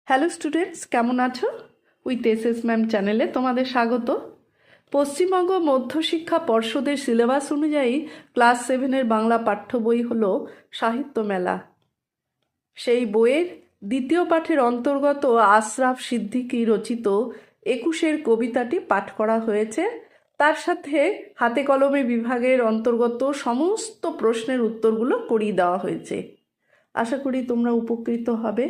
Hello students, কেমন আছো? With SS ma'am চ্যানেলে তোমাদের স্বাগত। পশ্চিমবঙ্গ মধ্যশিক্ষা পর্ষদের সিলেবাস অনুযায়ী ক্লাস 7-এর বাংলা পাঠ্য বই হলো সাহিত্য মেলা। সেই বইয়ের দ্বিতীয় পাঠের অন্তর্গত আশরাফ সিদ্দিকী রচিত 21-এর কবিতাটি পাঠ করা হয়েছে। তার সাথে হাতে কলমে বিভাগের অন্তর্গত সমস্ত প্রশ্নের উত্তরগুলো করিয়ে দেওয়া হয়েছে। আশা করি তোমরা উপকৃত হবে।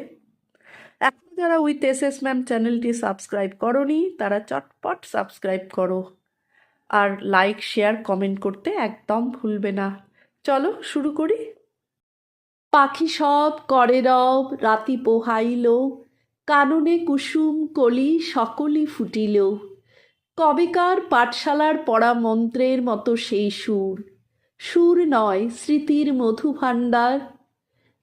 এখন যারা উইথ এসএস ম্যাম চ্যানেলটি সাবস্ক্রাইব করনি তারা চটপট সাবস্ক্রাইব করো, আর লাইক শেয়ার কমেন্ট করতে একদম ভুলবে না। চলো শুরু করি। পাখি সব করে রব রাতি পোহাইল, কাননে কুসুম কলি সকলই ফুটিল, কবেকার পাঠশালার পড়া মন্ত্রের মতো সেই সুর, সুর নয় স্মৃতির মধু ভাণ্ডার,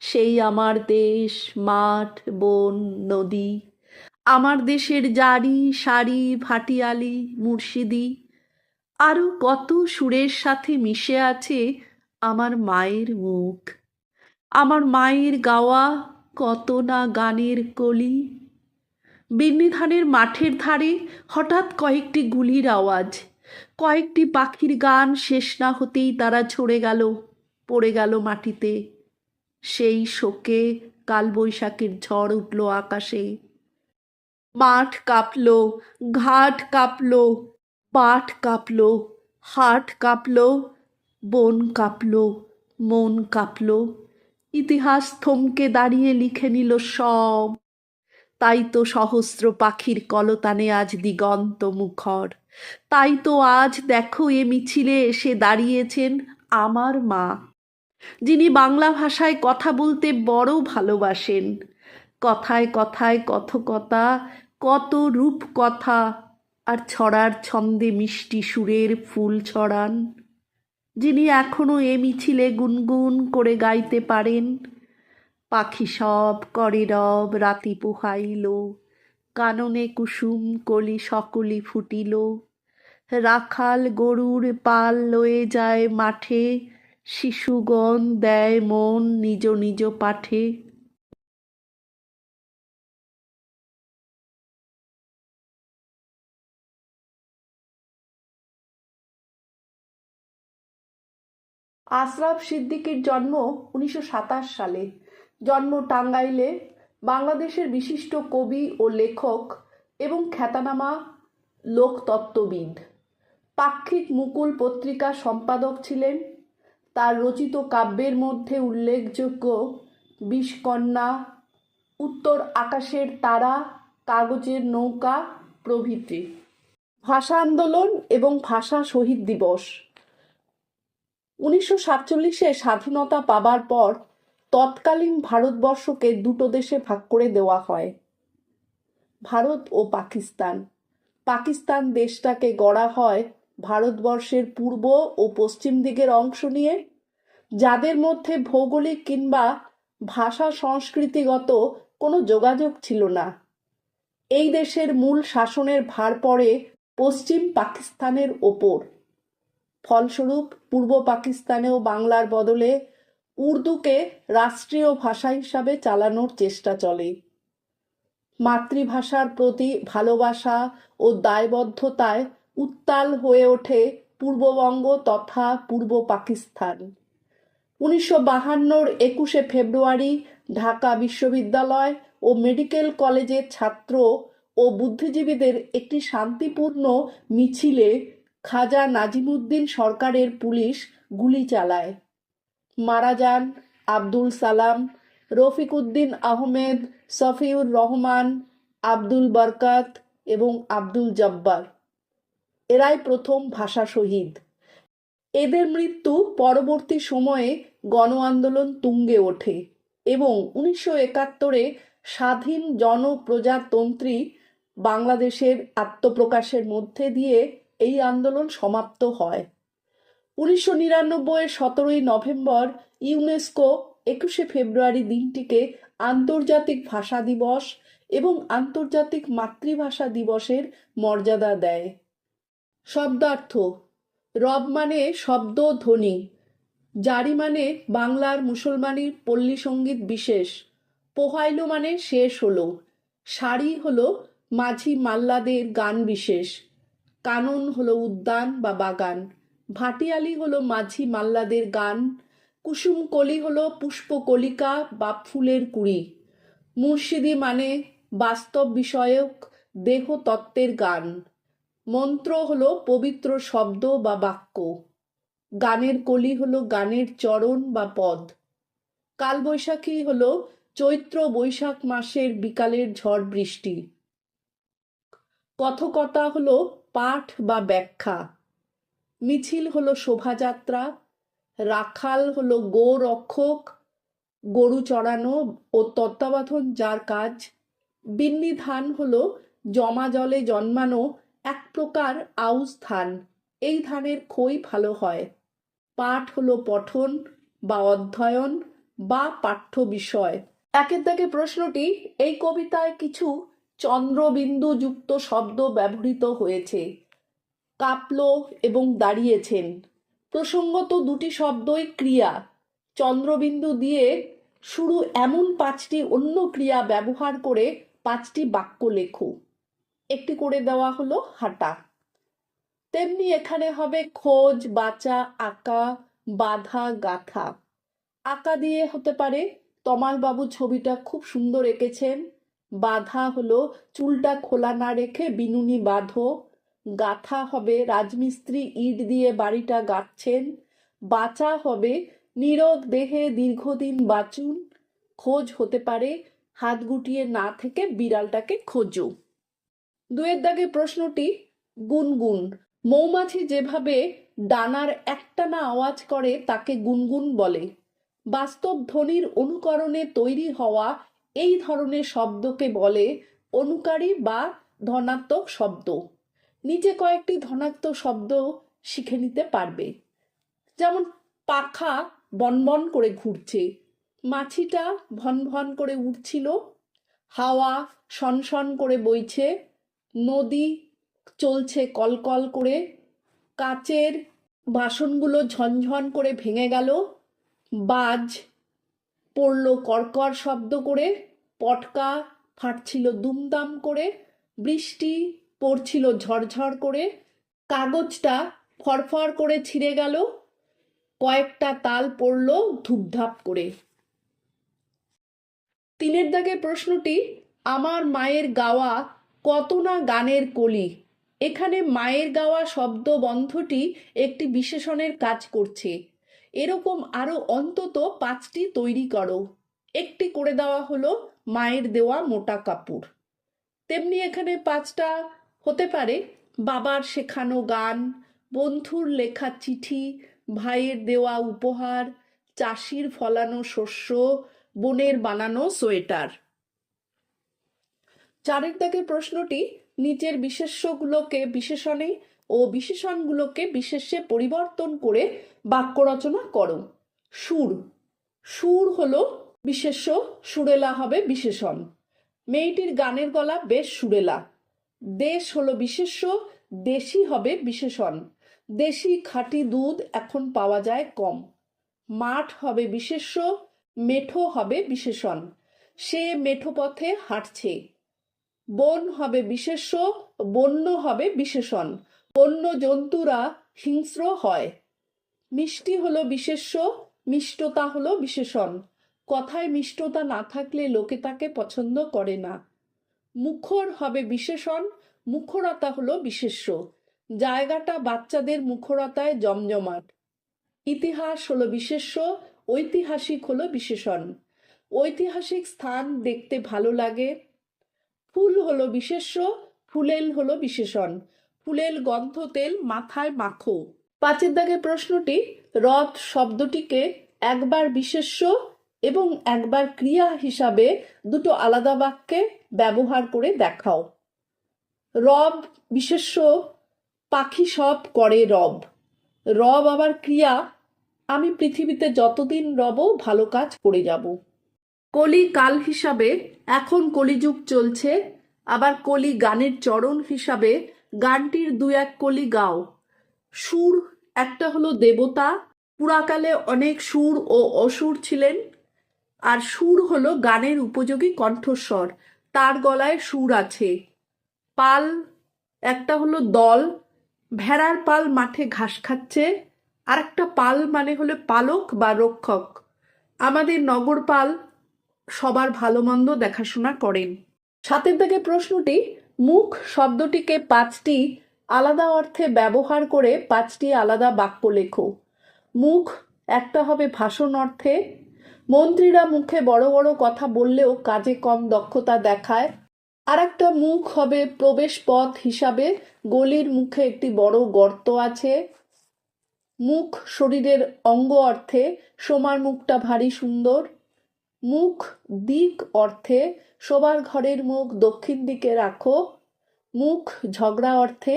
সেই আমার দেশ মাঠ বন নদী, আমার দেশের জারি সারি ভাটিয়ালি মুর্শিদি, আরও কত সুরের সাথে মিশে আছে আমার মায়ের মুখ, আমার মায়ের গাওয়া কত না গানের কলি। বিন্নিধানের মাঠের ধারে হঠাৎ কয়েকটি গুলির আওয়াজ, কয়েকটি পাখির গান শেষ না হতেই তারা ঝরে গেল, পড়ে গেল মাটিতে। সেই শোকে কালবৈশাখীর ঝড় উঠল আকাশে। মাঠ কাঁপল, ঘাট কাঁপল, পাট কাঁপল, হাট কাঁপল, বন কাঁপল, মন কাঁপল। ইতিহাস থমকে দাঁড়িয়ে লিখে নিল সব। তাই তো সহস্র পাখির কলতানে আজ দিগন্ত মুখর। তাই তো আজ দেখো এ মিছিলে এসে দাঁড়িয়েছেন আমার মা, যিনি বাংলা ভাষায় কথা বলতে বড় ভালোবাসেন। কথায় কথায় কথকতা, কত রূপ কথা, আর ছড়ার ছন্দে মিষ্টি সুরের ফুল ছড়ান। যিনি এখনো এ মিছিলে গুনগুন করে গাইতে পারেন, পাখি সব করে রব রাতি পোহাইল, কাননে কুসুম কলি সকলি ফুটিল, রাখাল গরুর পাল লয়ে যায় মাঠে, শিশুগণ দেয় মন নিজ নিজ পাঠে। আশরাফ সিদ্দিকীর জন্ম 1927 সালে। জন্ম টাঙ্গাইলে। বাংলাদেশের বিশিষ্ট কবি ও লেখক এবং খ্যাতনামা লোকতত্ত্ববিদ। পাক্ষিক মুকুল পত্রিকা সম্পাদক ছিলেন। তার রচিত কাব্যের মধ্যে উল্লেখযোগ্য বিষকন্যা, উত্তর আকাশের তারা, কাগজের নৌকা প্রভৃতি। ভাষা আন্দোলন এবং ভাষা শহীদ দিবস। 1947-এ স্বাধীনতা পাবার পর তৎকালীন ভারতবর্ষকে দুটো দেশে ভাগ করে দেওয়া হয়, ভারত ও পাকিস্তান। পাকিস্তান দেশটাকে গড়া হয় ভারতবর্ষের পূর্ব ও পশ্চিম দিকের অংশ নিয়ে, যাদের মধ্যে ভৌগোলিক কিংবা ভাষা সংস্কৃতিগত কোনো যোগাযোগ ছিল না। এই দেশের মূল শাসনের ভার পড়ে পশ্চিম পাকিস্তানের ওপর। ফলস্বরূপ পূর্ব পাকিস্তানেও বাংলার বদলে উর্দুকে রাষ্ট্রীয় ভাষা হিসাবে চালানোর চেষ্টা চলে। মাতৃভাষার প্রতি ভালোবাসা ও দায়বদ্ধতায় উত্তাল হয়ে ওঠে পূর্ববঙ্গ তথা পূর্ব পাকিস্তান। 1952-র 21শে ফেব্রুয়ারি ঢাকা বিশ্ববিদ্যালয় ও মেডিকেল কলেজের ছাত্র ও বুদ্ধিজীবীদের একটি শান্তিপূর্ণ মিছিলে খাজা নাজিমুদ্দিন সরকারের পুলিশ গুলি চালায়। মারা যান আব্দুল সালাম, রফিক উদ্দিন আহমেদ, শফিউর রহমান, আব্দুল বরকত এবং আব্দুল জব্বার। এরাই প্রথম ভাষা শহীদ। এদের মৃত্যু পরবর্তী সময়ে গণ আন্দোলন তুঙ্গে ওঠে এবং 1971-এ স্বাধীন জনপ্রজাতন্ত্রী বাংলাদেশের আত্মপ্রকাশের মধ্যে দিয়ে এই আন্দোলন সমাপ্ত হয়। 1999-এর 17ই নভেম্বর ইউনেস্কো 21শে ফেব্রুয়ারি দিনটিকে আন্তর্জাতিক ভাষা দিবস এবং আন্তর্জাতিক মাতৃভাষা দিবসের মর্যাদা দেয়। শব্দার্থ: রব মানে শব্দ ধ্বনি, জারি মানে বাংলার মুসলমানির পল্লী সঙ্গীত বিশেষ, পোহাইল মানে শেষ হলো, সারি হলো মাঝি মাল্লাদের গান বিশেষ, কানন হলো উদ্যান বা বাগান, ভাটিয়ালি হলো মাঝি মাল্লাদের গান, কুসুম কলি হলো পুষ্পকলিকা বা ফুলের কুড়ি, মুর্শিদি মানে বাস্তব বিষয়ক দেহতত্ত্বের গান, মন্ত্র হলো পবিত্র শব্দ বা বাক্য, গানের কলি হলো গানের চরণ বা পদ, কালবৈশাখী হলো চৈত্র বৈশাখ মাসের বিকালের ঝড় বৃষ্টি, কথকতা হলো পাঠ বা ব্যাখ্যা, মিছিল হলো শোভাযাত্রা, রাখাল হলো গো রক্ষক, গরু চড়ানো ও তত্ত্বাবধান যার কাজ, বিন্নি ধান হলো জমা জলে জন্মানো এক প্রকার আউশ ধান, এই ধানের খই ভালো হয়, পাঠ হলো পঠন বা অধ্যয়ন বা পাঠ্য বিষয়। একের দাগে প্রশ্নটি, এই কবিতায় কিছু চন্দ্রবিন্দু যুক্ত শব্দ ব্যবহৃত হয়েছে। কাঁপল এবং দাঁড়িয়েছেন, প্রসঙ্গত দুটি শব্দই ক্রিয়া। চন্দ্রবিন্দু দিয়ে শুরু এমন 5টি অন্য ক্রিয়া ব্যবহার করে 5টি বাক্য লেখো। একটি করে দেওয়া হলো হাঁটা। তেমনি এখানে হবে খোঁজ, বাঁচা, আঁকা, বাঁধা, গাঁথা। আঁকা দিয়ে হতে পারে তমালবাবু ছবিটা খুব সুন্দর এঁকেছেন, বাঁধা হলো চুলটা খোলা না রেখে বিনুনি বাঁধো, গাঁথা হবে রাজমিস্ত্রি ইট দিয়ে বাড়িটা গাঁথছেন, বাঁচা হবে নীরব দেহে দীর্ঘদিন বাঁচুন, খোঁজ হতে পারে হাত গুটিয়ে না থেকে বিড়ালটাকে খোঁজো। 2-এর দাগে প্রশ্নটি, গুনগুন। মৌমাছি যেভাবে ডানার একটানা আওয়াজ করে তাকে গুনগুন বলে। বাস্তব ধ্বনির অনুকরণে তৈরি হওয়া এই ধরনের শব্দকে বলে অনুকারী বা ধনাত্মক শব্দ। নিচে কয়েকটি ধনাত্মক শব্দ শিখে নিতে পারবে। যেমন পাখা বনবন করে ঘুরছে, মাছিটা ভন ভন করে উড়ছিল, হাওয়া শনশন করে বইছে, নদী চলছে কলকল করে, কাচের বাসনগুলো ঝনঝন করে ভেঙে গেল, বাজ পড়ল কড়কড় শব্দ করে, পটকা ফাটছিল দুমদাম করে, বৃষ্টি পড়ছিল ঝরঝর করে, কাগজটা ফরফর করে ছিঁড়ে গেল, কয়েকটা তাল পড়ল ধূপধাপ করে। 3-এর দাগে প্রশ্নটি, আমার মায়ের গাওয়া কত না গানের কলি। এখানে মায়ের গাওয়া শব্দ বন্ধটি একটি বিশেষণের কাজ করছে। এরকম আরো অন্তত 5টি তৈরি করো। একটি করে দেওয়া হলো মায়ের দেওয়া মোটা কাপড়। তেমনি এখানে 5টা হতে পারে বাবার শেখানো গান, বন্ধুর লেখা চিঠি, ভাইয়ের দেওয়া উপহার, চাষির ফলানো শস্য, বোনের বানানো সোয়েটার। 4-এর দাগের প্রশ্নটি, নিচের বিশেষ্যগুলোকে বিশেষণে ও বিশেষণগুলোকে বিশেষ্যে পরিবর্তন করে বাক্য রচনা করো। সুর, সুর হলো বিশেষ্য, সুরেলা হবে বিশেষণ। মেয়েটির গানের গলা বেশ সুরেলা। দেশ হলো বিশেষ্য, দেশি হবে বিশেষণ। দেশি খাঁটি দুধ এখন পাওয়া যায় কম। মাঠ হবে বিশেষ্য, মেঠো হবে বিশেষণ। সে মেঠো পথে হাঁটছে। বন হবে বিশেষ্য, বন্য হবে বিশেষণ। বন্য জন্তুরা হিংস্র হয়। মিষ্টি হলো বিশেষ্য, মিষ্টতা হলো বিশেষণ। কথায় মিষ্টতা না থাকলে লোকে তাকে পছন্দ করে না। মুখর হবে বিশেষণ, মুখরতা হলো বিশেষ্য। জায়গাটা বাচ্চাদের মুখরতায় জমজমাট। ইতিহাস হলো বিশেষ্য, ঐতিহাসিক হলো বিশেষণ। ঐতিহাসিক স্থান দেখতে ভালো লাগে। ফুল হলো বিশেষ্য, ফুলেল হলো বিশেষণ। ফুলেল গন্ধ তেল মাথায় মাখো। 5-এর দাগের প্রশ্নটি, রথ শব্দটিকে একবার বিশেষ্য এবং একবার ক্রিয়া হিসাবে দুটো আলাদা বাক্যে ব্যবহার করে দেখাও। রব বিশেষ্য, পাখি সব করে রব। রব আবার ক্রিয়া, আমি পৃথিবীতে যতদিন রব ভালো কাজ করে যাব। কলি কাল হিসাবে এখন কলিযুগ চলছে, আবার কলি গানের চরণ হিসাবে গানটির 2-1 কলি গাও। সুর একটা হলো দেবতা, পুরাকালে অনেক সুর ও অসুর ছিলেন, আর সুর হলো গানের উপযোগী কণ্ঠস্বর, তার গলায় সুর আছে। পাল একটা হলো দল, ভেড়ার পাল মাঠে ঘাস খাচ্ছে। আর একটা পাল মানে হলো পালক বা রক্ষক। আমাদের নগরপাল সবার ভালো মন্দ দেখাশোনা করেন। 7 দাগে প্রশ্নটি, মুখ শব্দটিকে 5টি আলাদা অর্থে ব্যবহার করে 5টি আলাদা বাক্য লেখো। মুখ একটা হবে ভাষণ অর্থে। মন্ত্রীরা মুখে বড় বড় কথা বললেও কাজে কম দক্ষতা দেখায়। আর একটা মুখ হবে প্রবেশ পথ হিসাবে, গলির মুখে একটি বড় গর্ত আছে। মুখ শরীরের অঙ্গ অর্থে, সোমার মুখটা ভারী সুন্দর। মুখ দিক অর্থে, শোবার ঘরের মুখ দক্ষিণ দিকে রাখো। মুখ ঝগড়া অর্থে,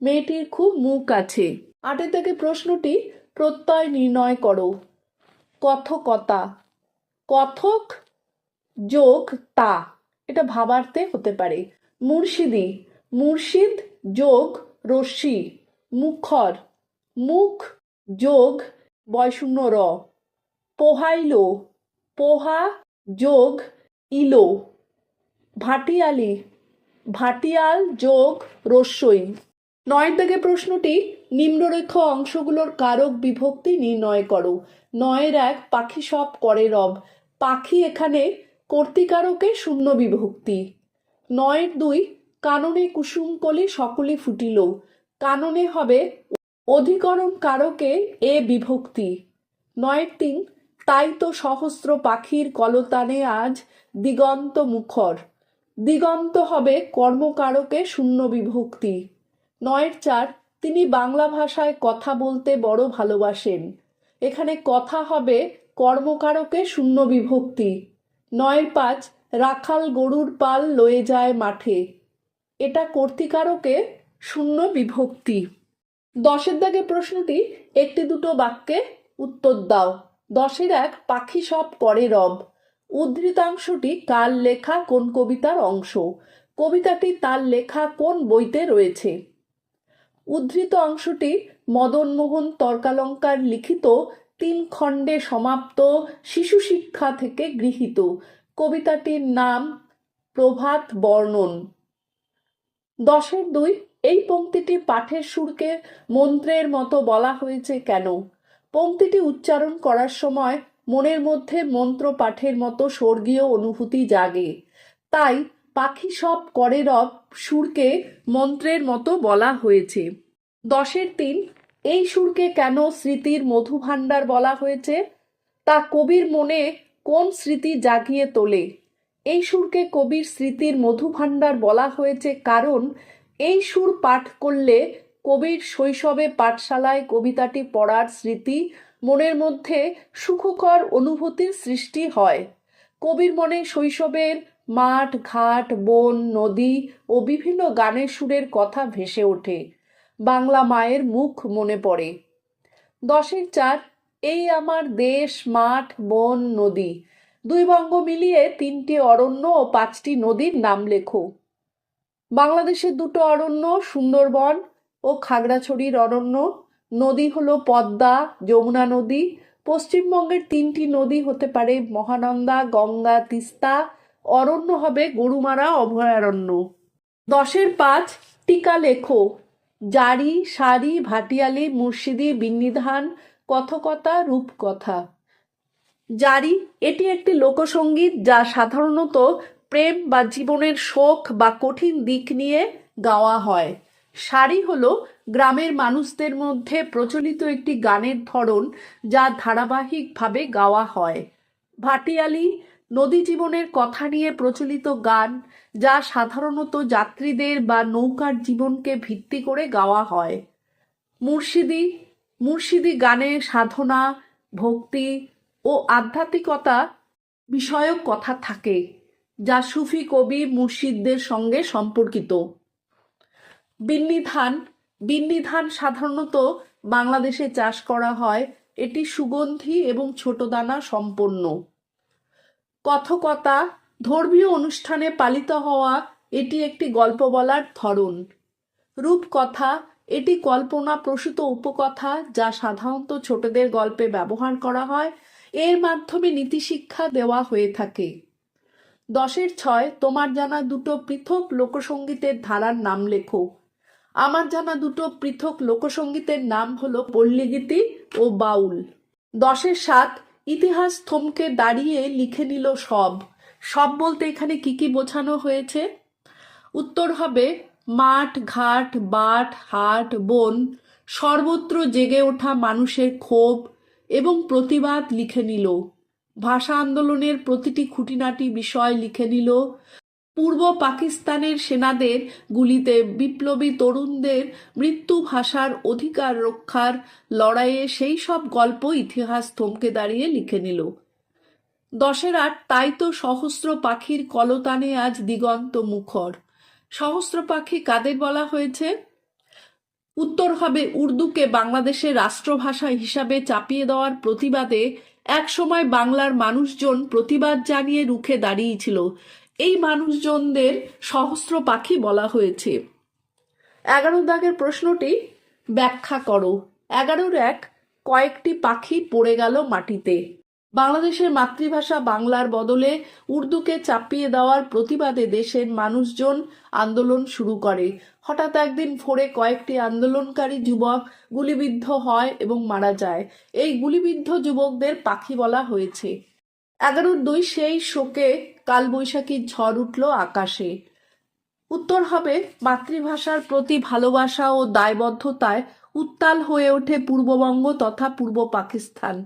মেয়েটির খুব মুখ আছে। 8 থেকে প্রশ্নটি, প্রত্যয় নির্ণয় করো। কথকতা, কথক যোগ তা, এটা ভাবার্থে হতে পারে। মুর্শিদি, মুর্শিদ যোগ রশ্মি। মুখর, মুখ যোগ বয়শূন্য র। পোহাইলো, পোহা যোগ ইলো। ভাটিয়ালি, ভাটিয়াল যোগ রস্যই। 9 থেকে প্রশ্নটি, নিম্নরেখ অংশগুলোর কারক বিভক্তি নির্ণয় করো। 9-1 পাখি সব করে রব। পাখি এখানে কর্তৃকারকে শূন্য বিভক্তি। 9-2 কাননে কুসুমকলি সকলে ফুটিল। কাননে হবে অধিকরণ কারকে এ বিভক্তি। 9-3 তাই তো সহস্র পাখির কলতানে আজ দিগন্ত মুখর। দিগন্ত হবে কর্মকারকে শূন্য বিভক্তি। 9-4 তিনি বাংলা ভাষায় কথা বলতে বড় ভালোবাসেন। এখানে কথা হবে কর্মকারকে শূন্য বিভক্তি। 9-5 রাখাল গরুর পাল লয়ে যায় মাঠে। এটা কর্তৃকারকে শূন্য বিভক্তি। 10 দাগে প্রশ্নটি, একটি দুটো বাক্যে উত্তর দাও। 10-1 পাখি সব করে রব। উদ্ধৃতাংশটি কার লেখা, কোন কবিতার অংশ? কবিতাটি তার লেখা কোন বইতে রয়েছে? উদ্ধৃত অংশটি মদনমোহন তর্কালঙ্কার লিখিত 3 খণ্ডে সমাপ্ত শিশু শিক্ষা থেকে গৃহীত। কবিতাটির নাম প্রভাত বর্ণন। 10-2 এই পংক্তিটি পাঠের সুরকে মন্ত্রের মতো বলা হয়েছে কেন? পংক্তিটি উচ্চারণ করার সময় মনের মধ্যে মন্ত্র পাঠের মতো স্বর্গীয় অনুভূতি জাগে, তাই পাখি সব করে রব সুরকে মন্ত্রের মতো বলা হয়েছে। 10-3 এই সুরকে কেন স্মৃতির মধুভাণ্ডার বলা হয়েছে? তা কবির মনে কোন স্মৃতি জাগিয়ে তোলে? এই সুরকে কবির স্মৃতির মধুভাণ্ডার বলা হয়েছে কারণ এই সুর পাঠ করলে কবির শৈশবে পাঠশালায় কবিতাটি পড়ার স্মৃতি, মনের মধ্যে সুখকর অনুভূতির সৃষ্টি হয়। কবির মনে শৈশবের মাঠ ঘাট বন নদী ও বিভিন্ন গানের সুরের কথা ভেসে ওঠে। বাংলা মায়ের মুখ মনে পড়ে। 10-4 এই আমার দেশ মাঠ বন নদী। 2 বঙ্গ মিলিয়ে 3টি অরণ্য ও 5টি নদীর নাম লেখো। বাংলাদেশের 2টো অরণ্য সুন্দরবন ও খাগড়াছড়ির অরণ্য। নদী হলো পদ্মা যমুনা নদী। পশ্চিমবঙ্গের 3টি নদী হতে পারে মহানন্দা গঙ্গা তিস্তা। অরণ্য হবে গরুমারা অভয়ারণ্য। 10-5 টিকা লেখো। জারি সারি ভাটিয়ালি মুর্শিদি বিন্নিধান কথকতা রূপকথা। জারি এটি একটি লোকসঙ্গীত যা সাধারণত প্রেম বা জীবনের শোক বা কঠিন দিক নিয়ে গাওয়া হয়। সারি হলো গ্রামের মানুষদের মধ্যে প্রচলিত একটি গানের ধরন যা ধারাবাহিকভাবে গাওয়া হয়। ভাটিয়ালি নদী জীবনের কথা নিয়ে প্রচলিত গান যা সাধারণত যাত্রীদের বা নৌকার জীবনকে ভিত্তি করে গাওয়া হয়। মুর্শিদি মুর্শিদি গানে সাধনা ভক্তি ও আধ্যাত্মিকতা বিষয়ক কথা থাকে যা সুফি কবি মুর্শিদদের সঙ্গে সম্পর্কিত। বিন্নিধান বিন্নিধান সাধারণত বাংলাদেশে চাষ করা হয়। এটি সুগন্ধি এবং ছোট দানা সম্পন্ন। কথকতা ধর্মীয় অনুষ্ঠানে পালিত হওয়া এটি একটি গল্প বলার ধরন। রূপকথা এটি কল্পনা প্রসূত উপকথা যা সাধারণত ছোটদের গল্পে ব্যবহার করা হয়। এর মাধ্যমে নীতিশিক্ষা দেওয়া হয়ে থাকে। 10-6 তোমার জানা দুটো পৃথক লোকসঙ্গীতের ধারার নাম লেখো। আমার জানা দুটো পৃথক লোকসঙ্গীতের নাম হলো পল্লীগীতি ও বাউল। 10-7 ইতিহাস থমকে দাঁড়িয়ে লিখে নিল সব। সব বলতে এখানে কি কি বোঝানো হয়েছে? উত্তর হবে মাঠ, ঘাট, বাট, হাট, বন, সর্বত্র জেগে ওঠা মানুষের ক্ষোভ এবং প্রতিবাদ লিখে নিল। ভাষা আন্দোলনের প্রতিটি খুঁটিনাটি বিষয় লিখে নিল। পূর্ব পাকিস্তানের সেনাদের গুলিতে বিপ্লবী তরুণদের মৃত্যু ভাষার অধিকার রক্ষার লড়াইয়ে সেই সব গল্প ইতিহাস থমকে দাঁড়িয়ে লিখে নিল। 10-8 তাই তো সহস্র পাখির কলতানে আজ দিগন্ত মুখর। সহস্র পাখি কাদের বলা হয়েছে? উত্তর হবে উর্দুকে বাংলাদেশের রাষ্ট্রভাষা হিসাবে চাপিয়ে দেওয়ার প্রতিবাদে একসময় বাংলার মানুষজন প্রতিবাদ জানিয়ে রুখে দাঁড়িয়েছিল। এই মানুষজনদের সহস্র পাখি বলা হয়েছে। 11 দাগের প্রশ্নটি ব্যাখ্যা করো। 11-1 কয়েকটি পাখি পড়ে গেল মাটিতে। বাংলাদেশের মাতৃভাষা বাংলার বদলে উর্দুকে চাপিয়ে দেওয়ার প্রতিবাদে দেশের মানুষজন আন্দোলন শুরু করে। হঠাৎ একদিন ভোরে কয়েকটি আন্দোলনকারী যুবক গুলিবিদ্ধ হয় এবং মারা যায়। এই গুলিবিদ্ধ যুবকদের পাখি বলা হয়েছে। 11-2 সেই শোকে কালবৈশাখীর ঝড় উঠল আকাশে। উত্তর হবে মাতৃভাষার প্রতি ভালোবাসা ও দায়বদ্ধতায় উত্তাল হয়ে ওঠে পূর্ববঙ্গ তথা পূর্ব পাকিস্তান।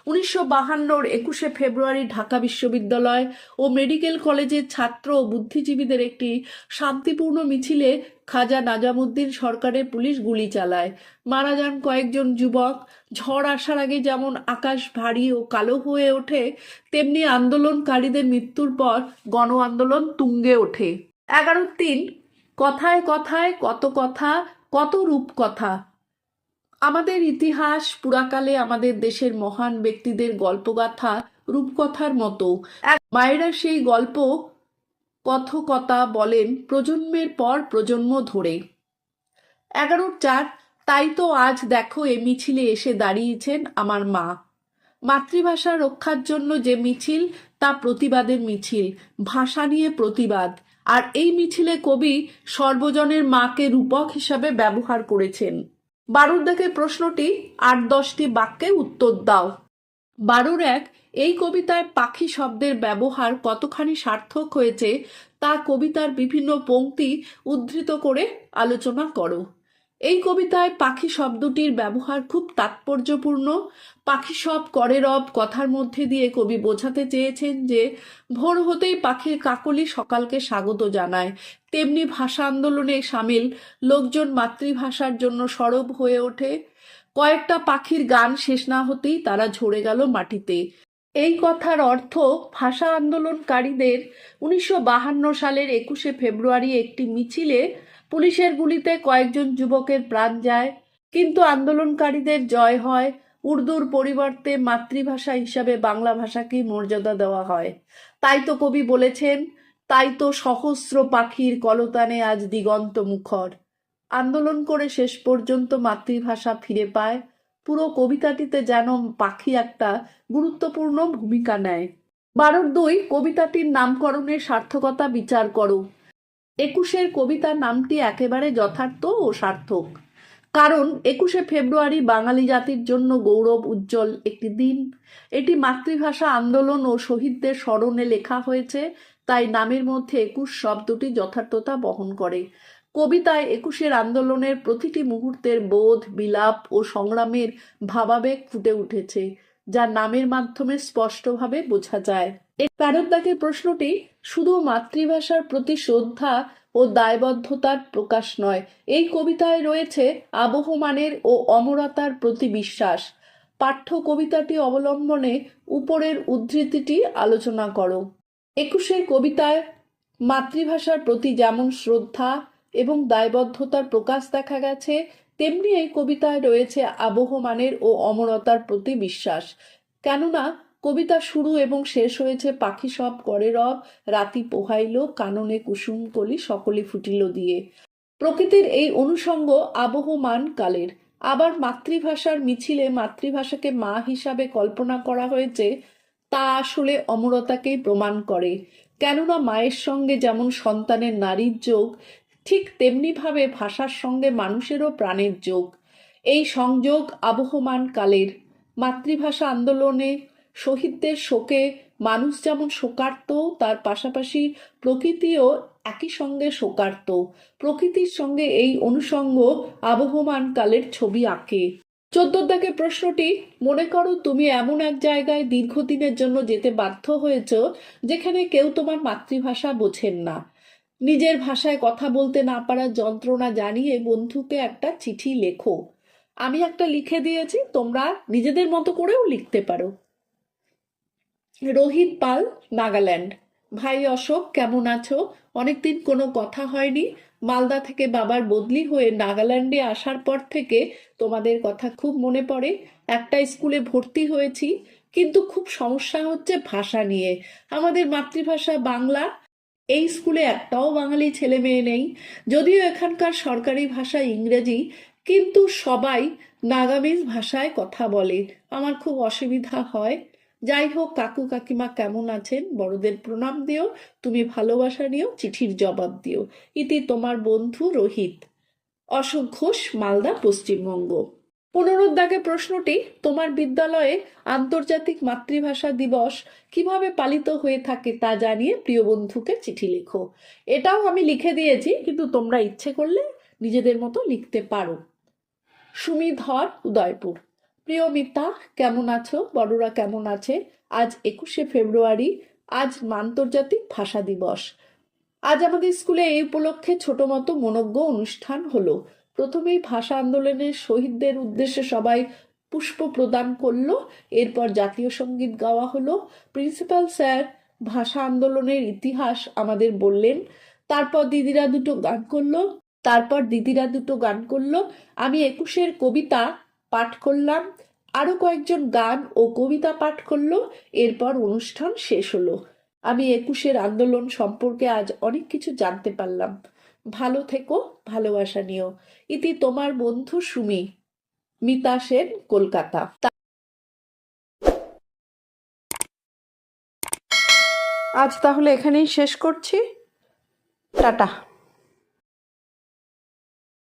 1952-র 21শে ফেব্রুয়ারি ঢাকা বিশ্ববিদ্যালয় ও মেডিকেল কলেজের ছাত্র ও বুদ্ধিজীবীদের একটি শান্তিপূর্ণ মিছিলে খাজা নাজামুদ্দিন সরকারের পুলিশ গুলি চালায়। মারা যান কয়েকজন যুবক। ঝড় আসার আগে যেমন আকাশ ভারী ও কালো হয়ে ওঠে, তেমনি আন্দোলনকারীদের মৃত্যুর পর গণ আন্দোলন তুঙ্গে ওঠে। 11-3 কথায় কথায় কত কথা, কত রূপকথা। আমাদের ইতিহাস পুরাকালে আমাদের দেশের মহান ব্যক্তিদের গল্পগাথা রূপকথার মতো। মায়েরা সেই গল্প কথকতা বলেন প্রজন্মের পর প্রজন্ম ধরে। 11-4 তাই তো আজ দেখো এ মিছিলে এসে দাঁড়িয়েছেন আমার মা। মাতৃভাষা রক্ষার জন্য যে মিছিল তা প্রতিবাদের মিছিল, ভাষা নিয়ে প্রতিবাদ। আর এই মিছিলে কবি সর্বজনের মাকে রূপক হিসাবে ব্যবহার করেছেন। 12 দাগের প্রশ্নটি 8-10টি বাক্যে উত্তর দাও। 12-1 এই কবিতায় পাখি শব্দের ব্যবহার কতখানি সার্থক হয়েছে তা কবিতার বিভিন্ন পংক্তি উদ্ধৃত করে আলোচনা করো। এই কবিতায় পাখি শব্দটির ব্যবহার খুব তাৎপর্যপূর্ণ। পাখি সব করে রব কথার মধ্যে দিয়ে কবি বোঝাতে চেয়েছেন যে ভোর হতেই পাখির কাকলি সকালকে স্বাগত জানায়। তেমনি ভাষা আন্দোলনে সামিল লোকজন মাতৃভাষার জন্য সরব হয়ে ওঠে। কয়েকটা পাখির গান শেষ না হতেই তারা ঝরে গেল মাটিতে। এই কথার অর্থ ভাষা আন্দোলনকারীদের 1952 সালের 21শে ফেব্রুয়ারি একটি মিছিলে পুলিশের গুলিতে কয়েকজন যুবকের প্রাণ যায়, কিন্তু আন্দোলনকারীদের জয় হয়। উর্দুর পরিবর্তে মাতৃভাষা হিসাবে বাংলা ভাষাকেই মর্যাদা দেওয়া হয়। তাই তো কবি বলেছেন, তাই তো সহস্র পাখির কলতানে আজ দিগন্ত মুখর। আন্দোলন করে শেষ পর্যন্ত মাতৃভাষা ফিরে পায়। পুরো কবিতাটিতে যেন পাখি একটা গুরুত্বপূর্ণ ভূমিকা নেয়। 12-2 কবিতাটির নামকরণের সার্থকতা বিচার করো। 21-এর কবিতা নামটি একেবারে যথার্থ ও সার্থক, কারণ 21শে ফেব্রুয়ারি বাঙালি জাতির জন্য গৌরব উজ্জ্বল একটি দিন। এটি মাতৃভাষা আন্দোলন ও শহীদদের স্মরণে লেখা হয়েছে, তাই নামের মধ্যে 21 শব্দটি যথার্থতা বহন করে। কবিতায় 21-এর আন্দোলনের প্রতিটি মুহূর্তের বোধ, বিলাপ ও সংগ্রামের ভাবাবেগ ফুটে উঠেছে, যা নামের মাধ্যমে স্পষ্টভাবে বোঝা যায়। 13 দাগের প্রশ্নটি শুধু মাতৃভাষার প্রতি শ্রদ্ধা ও দায়বদ্ধতার প্রকাশ নয়, এই কবিতায় রয়েছে আবহমানের ও অমরতার প্রতি বিশ্বাস। পাঠ্য কবিতাটি অবলম্বনে উপরের উদ্ধৃতিটি আলোচনা করো। 21-এর কবিতায় মাতৃভাষার প্রতি যেমন শ্রদ্ধা এবং দায়বদ্ধতার প্রকাশ দেখা গেছে, তেমনি এই কবিতায় রয়েছে আবহমানের ও অমরতার প্রতি বিশ্বাস। কেননা কবিতা শুরু এবং শেষ হয়েছে পাখি সব করে রব, রাতি পোহাইল, কাননে কুসুম কলি সকলে ফুটিল দিয়ে। প্রকৃতির এই অনুষঙ্গ আবহমান কালের। আবার মাতৃভাষার মিছিলে মাতৃভাষাকে মা হিসাবে কল্পনা করা হয়েছে, তা আসলে অমরতাকেই প্রমাণ করে। কেননা মায়ের সঙ্গে যেমন সন্তানের নারীর যোগ, ঠিক তেমনিভাবে ভাষার সঙ্গে মানুষেরও প্রাণের যোগ। এই সংযোগ আবহমান কালের। মাতৃভাষা আন্দোলনে শহীদদের শোকে মানুষ যেমন শোকার্ত, তার পাশাপাশি প্রকৃতিও একই সঙ্গে শোকার্ত। প্রকৃতির সঙ্গে এই অনুষঙ্গ আবহমান কালের ছবি আঁকে। 14 দাগের প্রশ্নটি, মনে করো তুমি এমন এক জায়গায় দীর্ঘদিনের জন্য যেতে বাধ্য হয়েছ যেখানে কেউ তোমার মাতৃভাষা বোঝেন না। নিজের ভাষায় কথা বলতে না পারার যন্ত্রণা জানিয়ে বন্ধুকে একটা চিঠি লেখো। আমি একটা লিখে দিয়েছি, তোমরা নিজেদের মতো করেও লিখতে পারো। রোহিত পাল, নাগাল্যান্ড। ভাই অশোক, কেমন আছো? অনেকদিন কোনো কথা হয়নি। মালদা থেকে বাবার বদলি হয়ে নাগাল্যান্ডে আসার পর থেকে তোমাদের কথা খুব মনে পড়ে। একটা স্কুলে ভর্তি হয়েছি, কিন্তু খুব সমস্যা হচ্ছে ভাষা নিয়ে। আমাদের মাতৃভাষা বাংলা, এই স্কুলে একটাও বাঙালি ছেলে মেয়ে নেই। যদিও এখানকার সরকারি ভাষা ইংরেজি, কিন্তু সবাই নাগামিজ ভাষায় কথা বলে। আমার খুব অসুবিধা হয়। যাই হোক, কাকু কাকিমা কেমন আছেন? বড়দের প্রণাম দিও, তুমি ভালোবাসা নিও, চিঠির জবাব দিও। ইতি তোমার বন্ধু রোহিত। অশোক ঘোষ, মালদা, পশ্চিমবঙ্গ। 15 দাগে প্রশ্নটি, তোমার বিদ্যালয়ে আন্তর্জাতিক মাতৃভাষা দিবস কিভাবে পালিত হয়ে থাকে তা জানিয়ে প্রিয় বন্ধুকে চিঠি লেখো। এটাও আমি লিখে দিয়েছি, কিন্তু তোমরা ইচ্ছে করলে নিজেদের মতো লিখতে পারো। সুমিধর, উদয়পুর। প্রিয় মিতা, কেমন আছো? বড়রা কেমন আছে? আজ 21শে ফেব্রুয়ারি, আজ আন্তর্জাতিক ভাষা দিবস। আজ আমাদের স্কুলে এই উপলক্ষে ছোট মতো মনোজ্ঞ অনুষ্ঠান হলো। প্রথমেই ভাষা আন্দোলনের শহীদদের উদ্দেশ্যে সবাই পুষ্প প্রদান করলো। এরপর জাতীয় সঙ্গীত গাওয়া হলো। প্রিন্সিপাল স্যার ভাষা আন্দোলনের ইতিহাস আমাদের বললেন। তারপর দিদিরা দুটো গান করলো। আমি 21-এর কবিতা পাঠ করলাম। আরো কয়েকজন গান ও কবিতা পাঠ করলো। এরপর অনুষ্ঠান শেষ হলো। আমি 21-এর আন্দোলন সম্পর্কে আজ অনেক কিছু জানতে পারলাম। ভালো থেকো, ভালোবাসা নিও। ইতি তোমার বন্ধু সুমি। মিতা সেন, কলকাতা। আজ তাহলে এখানেই শেষ করছি। টাটা।